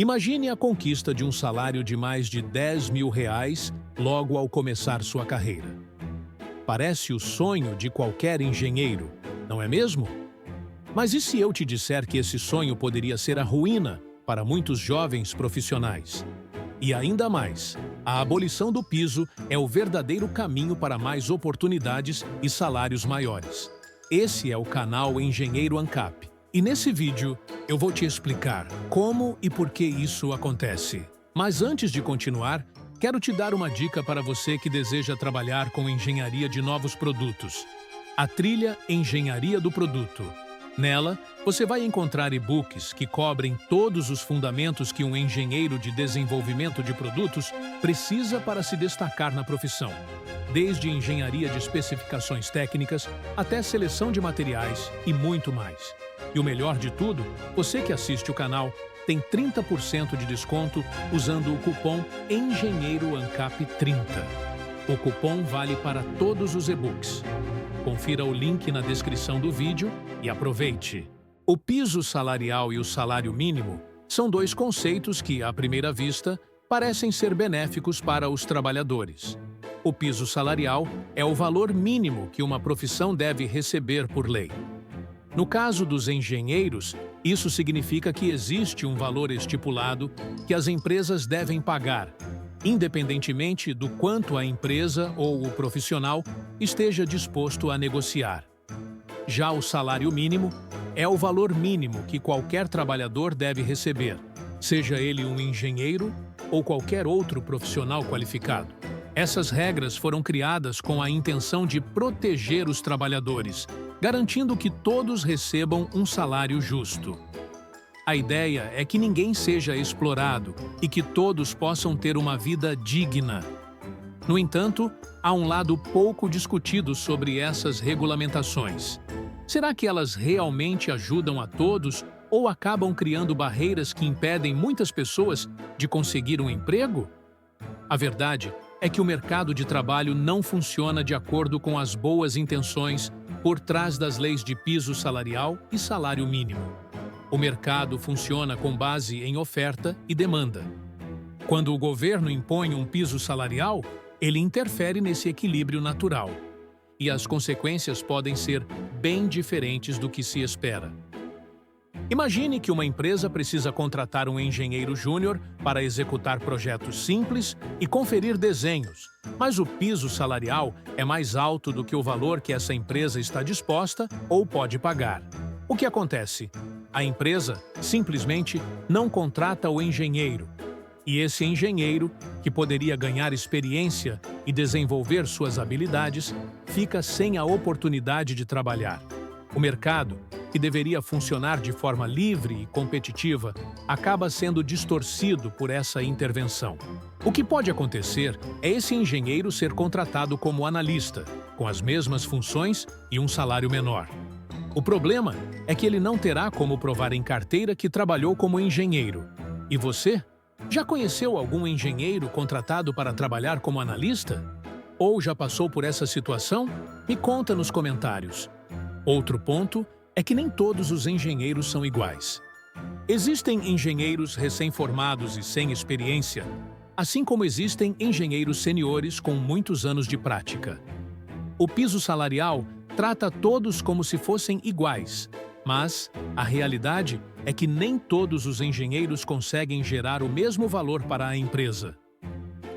Imagine a conquista de um salário de mais de R$ 10.000 logo ao começar sua carreira. Parece o sonho de qualquer engenheiro, não é mesmo? Mas e se eu te disser que esse sonho poderia ser a ruína para muitos jovens profissionais? E ainda mais, a abolição do piso é o verdadeiro caminho para mais oportunidades e salários maiores. Esse é o canal Engenheiro ANCAP. E nesse vídeo, eu vou te explicar como e por que isso acontece. Mas antes de continuar, quero te dar uma dica para você que deseja trabalhar com engenharia de novos produtos. A trilha Engenharia do Produto. Nela, você vai encontrar e-books que cobrem todos os fundamentos que um engenheiro de desenvolvimento de produtos precisa para se destacar na profissão. Desde engenharia de especificações técnicas até seleção de materiais e muito mais. E o melhor de tudo, você que assiste o canal tem 30% de desconto usando o cupom ENGENHEIROANCAP30. O cupom vale para todos os e-books. Confira o link na descrição do vídeo e aproveite! O piso salarial e o salário mínimo são dois conceitos que, à primeira vista, parecem ser benéficos para os trabalhadores. O piso salarial é o valor mínimo que uma profissão deve receber por lei. No caso dos engenheiros, isso significa que existe um valor estipulado que as empresas devem pagar, independentemente do quanto a empresa ou o profissional esteja disposto a negociar. Já o salário mínimo é o valor mínimo que qualquer trabalhador deve receber, seja ele um engenheiro ou qualquer outro profissional qualificado. Essas regras foram criadas com a intenção de proteger os trabalhadores, garantindo que todos recebam um salário justo. A ideia é que ninguém seja explorado e que todos possam ter uma vida digna. No entanto, há um lado pouco discutido sobre essas regulamentações. Será que elas realmente ajudam a todos ou acabam criando barreiras que impedem muitas pessoas de conseguir um emprego? A verdade é que o mercado de trabalho não funciona de acordo com as boas intenções por trás das leis de piso salarial e salário mínimo. O mercado funciona com base em oferta e demanda. Quando o governo impõe um piso salarial, ele interfere nesse equilíbrio natural. E as consequências podem ser bem diferentes do que se espera. Imagine que uma empresa precisa contratar um engenheiro júnior para executar projetos simples e conferir desenhos, mas o piso salarial é mais alto do que o valor que essa empresa está disposta ou pode pagar. O que acontece? A empresa simplesmente não contrata o engenheiro. E esse engenheiro, que poderia ganhar experiência e desenvolver suas habilidades, fica sem a oportunidade de trabalhar. O mercado, que deveria funcionar de forma livre e competitiva, acaba sendo distorcido por essa intervenção. O que pode acontecer é esse engenheiro ser contratado como analista, com as mesmas funções e um salário menor. O problema é que ele não terá como provar em carteira que trabalhou como engenheiro. E você? Já conheceu algum engenheiro contratado para trabalhar como analista? Ou já passou por essa situação? Me conta nos comentários. Outro ponto é que nem todos os engenheiros são iguais. Existem engenheiros recém-formados e sem experiência, assim como existem engenheiros seniores com muitos anos de prática. O piso salarial trata todos como se fossem iguais, mas a realidade é que nem todos os engenheiros conseguem gerar o mesmo valor para a empresa.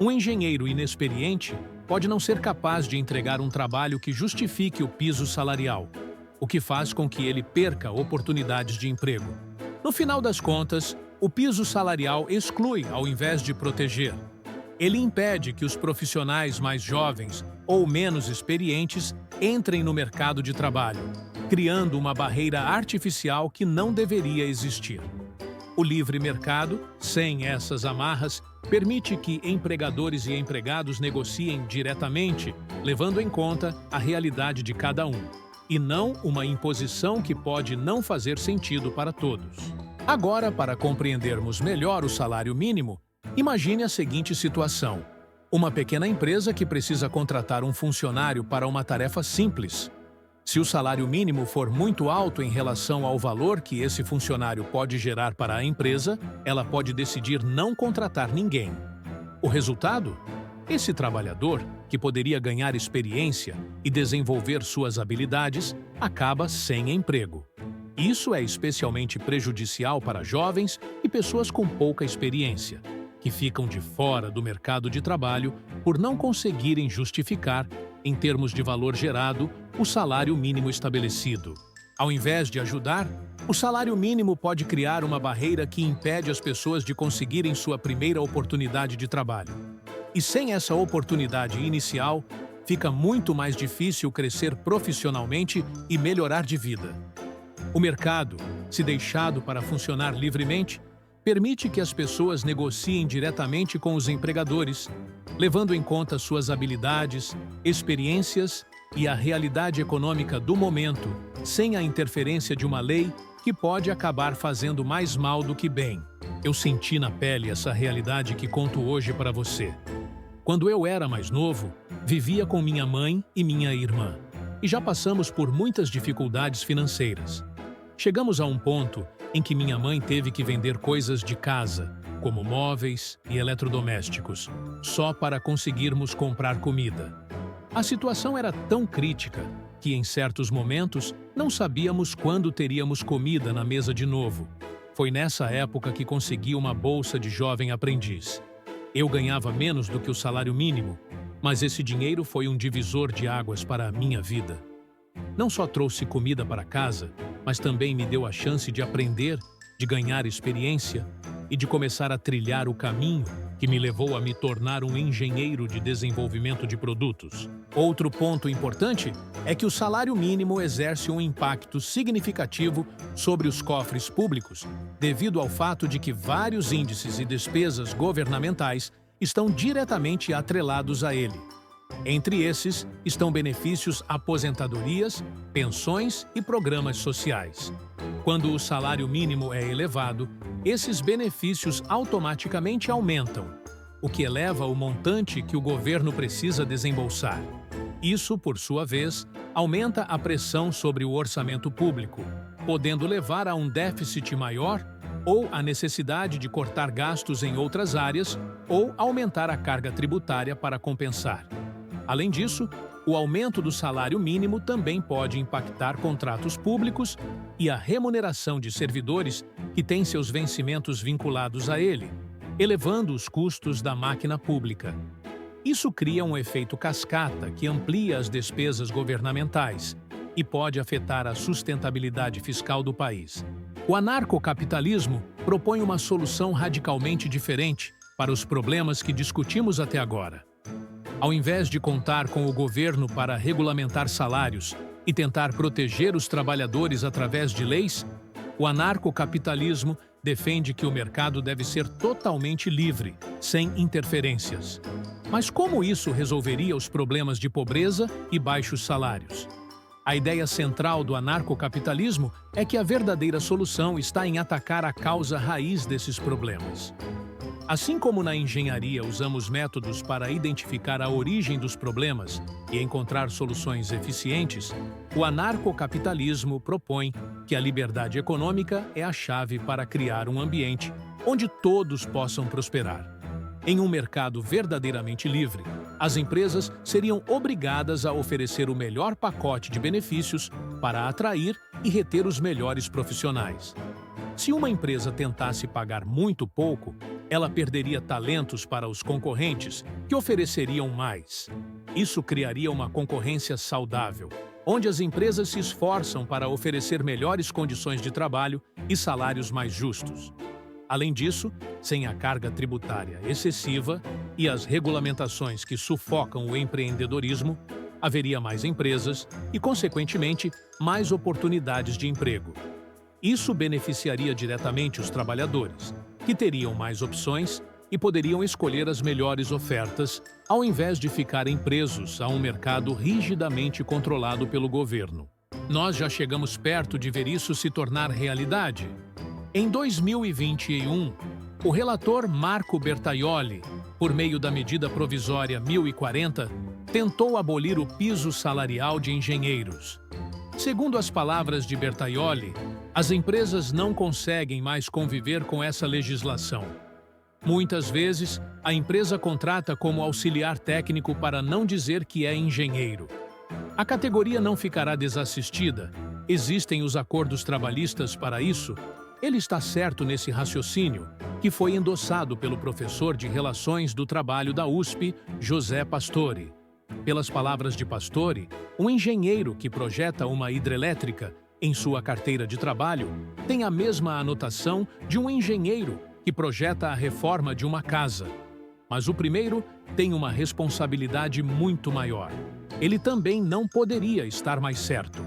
Um engenheiro inexperiente pode não ser capaz de entregar um trabalho que justifique o piso salarial, o que faz com que ele perca oportunidades de emprego. No final das contas, o piso salarial exclui ao invés de proteger. Ele impede que os profissionais mais jovens ou menos experientes entrem no mercado de trabalho, criando uma barreira artificial que não deveria existir. O livre mercado, sem essas amarras, permite que empregadores e empregados negociem diretamente, levando em conta a realidade de cada um, e não uma imposição que pode não fazer sentido para todos. Agora, para compreendermos melhor o salário mínimo, imagine a seguinte situação. Uma pequena empresa que precisa contratar um funcionário para uma tarefa simples. Se o salário mínimo for muito alto em relação ao valor que esse funcionário pode gerar para a empresa, ela pode decidir não contratar ninguém. O resultado? Esse trabalhador, que poderia ganhar experiência e desenvolver suas habilidades, acaba sem emprego. Isso é especialmente prejudicial para jovens e pessoas com pouca experiência, que ficam de fora do mercado de trabalho por não conseguirem justificar, em termos de valor gerado, o salário mínimo estabelecido. Ao invés de ajudar, o salário mínimo pode criar uma barreira que impede as pessoas de conseguirem sua primeira oportunidade de trabalho. E sem essa oportunidade inicial, fica muito mais difícil crescer profissionalmente e melhorar de vida. O mercado, se deixado para funcionar livremente, permite que as pessoas negociem diretamente com os empregadores, levando em conta suas habilidades, experiências e a realidade econômica do momento, sem a interferência de uma lei que pode acabar fazendo mais mal do que bem. Eu senti na pele essa realidade que conto hoje para você. Quando eu era mais novo, vivia com minha mãe e minha irmã, e já passamos por muitas dificuldades financeiras. Chegamos a um ponto em que minha mãe teve que vender coisas de casa, como móveis e eletrodomésticos, só para conseguirmos comprar comida. A situação era tão crítica que, em certos momentos, não sabíamos quando teríamos comida na mesa de novo. Foi nessa época que consegui uma bolsa de jovem aprendiz. Eu ganhava menos do que o salário mínimo, mas esse dinheiro foi um divisor de águas para a minha vida. Não só trouxe comida para casa, mas também me deu a chance de aprender, de ganhar experiência e de começar a trilhar o caminho que me levou a me tornar um engenheiro de desenvolvimento de produtos. Outro ponto importante é que o salário mínimo exerce um impacto significativo sobre os cofres públicos, devido ao fato de que vários índices e despesas governamentais estão diretamente atrelados a ele. Entre esses estão benefícios aposentadorias, pensões e programas sociais. Quando o salário mínimo é elevado, esses benefícios automaticamente aumentam, o que eleva o montante que o governo precisa desembolsar. Isso, por sua vez, aumenta a pressão sobre o orçamento público, podendo levar a um déficit maior ou a necessidade de cortar gastos em outras áreas ou aumentar a carga tributária para compensar. Além disso, o aumento do salário mínimo também pode impactar contratos públicos e a remuneração de servidores que têm seus vencimentos vinculados a ele, elevando os custos da máquina pública. Isso cria um efeito cascata que amplia as despesas governamentais e pode afetar a sustentabilidade fiscal do país. O anarcocapitalismo propõe uma solução radicalmente diferente para os problemas que discutimos até agora. Ao invés de contar com o governo para regulamentar salários e tentar proteger os trabalhadores através de leis, o anarcocapitalismo defende que o mercado deve ser totalmente livre, sem interferências. Mas como isso resolveria os problemas de pobreza e baixos salários? A ideia central do anarcocapitalismo é que a verdadeira solução está em atacar a causa raiz desses problemas. Assim como na engenharia usamos métodos para identificar a origem dos problemas e encontrar soluções eficientes, o anarcocapitalismo propõe que a liberdade econômica é a chave para criar um ambiente onde todos possam prosperar. Em um mercado verdadeiramente livre, as empresas seriam obrigadas a oferecer o melhor pacote de benefícios para atrair e reter os melhores profissionais. Se uma empresa tentasse pagar muito pouco, ela perderia talentos para os concorrentes, que ofereceriam mais. Isso criaria uma concorrência saudável, onde as empresas se esforçam para oferecer melhores condições de trabalho e salários mais justos. Além disso, sem a carga tributária excessiva e as regulamentações que sufocam o empreendedorismo, haveria mais empresas e, consequentemente, mais oportunidades de emprego. Isso beneficiaria diretamente os trabalhadores, que teriam mais opções e poderiam escolher as melhores ofertas, ao invés de ficarem presos a um mercado rigidamente controlado pelo governo. Nós já chegamos perto de ver isso se tornar realidade. Em 2021, o relator Marco Bertaioli, por meio da medida provisória 1040, tentou abolir o piso salarial de engenheiros. Segundo as palavras de Bertaioli, as empresas não conseguem mais conviver com essa legislação. Muitas vezes, a empresa contrata como auxiliar técnico para não dizer que é engenheiro. A categoria não ficará desassistida. Existem os acordos trabalhistas para isso. Ele está certo nesse raciocínio, que foi endossado pelo professor de Relações do Trabalho da USP, José Pastore. Pelas palavras de Pastore, um engenheiro que projeta uma hidrelétrica em sua carteira de trabalho tem a mesma anotação de um engenheiro que projeta a reforma de uma casa. Mas o primeiro tem uma responsabilidade muito maior. Ele também não poderia estar mais certo.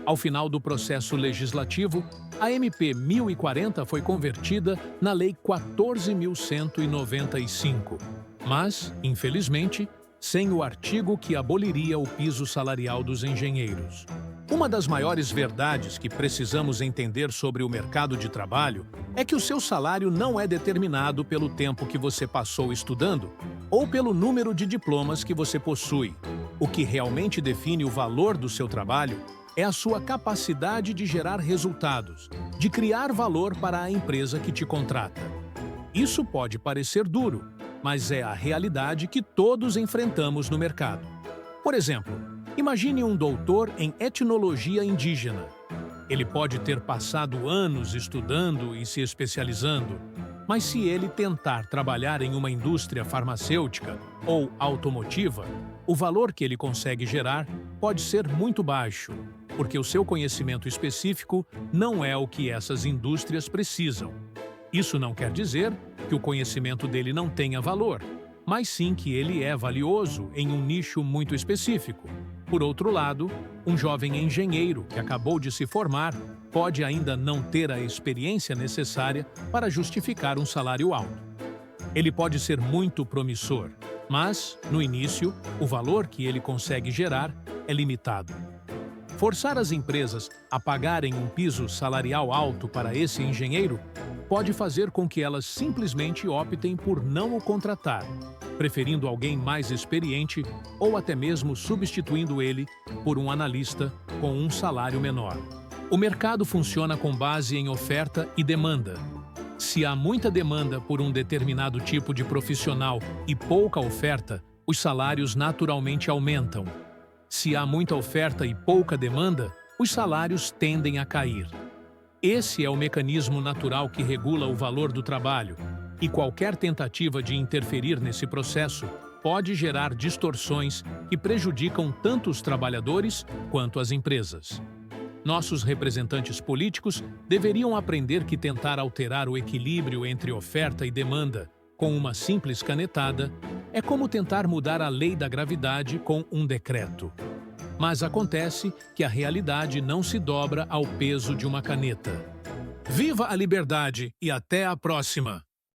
Ao final do processo legislativo, a MP 1040 foi convertida na Lei 14.195. Mas, infelizmente, sem o artigo que aboliria o piso salarial dos engenheiros. Uma das maiores verdades que precisamos entender sobre o mercado de trabalho é que o seu salário não é determinado pelo tempo que você passou estudando ou pelo número de diplomas que você possui. O que realmente define o valor do seu trabalho é a sua capacidade de gerar resultados, de criar valor para a empresa que te contrata. Isso pode parecer duro, mas é a realidade que todos enfrentamos no mercado. Por exemplo, imagine um doutor em etnologia indígena. Ele pode ter passado anos estudando e se especializando, mas se ele tentar trabalhar em uma indústria farmacêutica ou automotiva, o valor que ele consegue gerar pode ser muito baixo, porque o seu conhecimento específico não é o que essas indústrias precisam. Isso não quer dizer que o conhecimento dele não tenha valor, mas sim que ele é valioso em um nicho muito específico. Por outro lado, um jovem engenheiro que acabou de se formar pode ainda não ter a experiência necessária para justificar um salário alto. Ele pode ser muito promissor, mas, no início, o valor que ele consegue gerar é limitado. Forçar as empresas a pagarem um piso salarial alto para esse engenheiro pode fazer com que elas simplesmente optem por não o contratar, preferindo alguém mais experiente ou até mesmo substituindo ele por um analista com um salário menor. O mercado funciona com base em oferta e demanda. Se há muita demanda por um determinado tipo de profissional e pouca oferta, os salários naturalmente aumentam. Se há muita oferta e pouca demanda, os salários tendem a cair. Esse é o mecanismo natural que regula o valor do trabalho, e qualquer tentativa de interferir nesse processo pode gerar distorções que prejudicam tanto os trabalhadores quanto as empresas. Nossos representantes políticos deveriam aprender que tentar alterar o equilíbrio entre oferta e demanda com uma simples canetada é como tentar mudar a lei da gravidade com um decreto. Mas acontece que a realidade não se dobra ao peso de uma caneta. Viva a liberdade e até a próxima!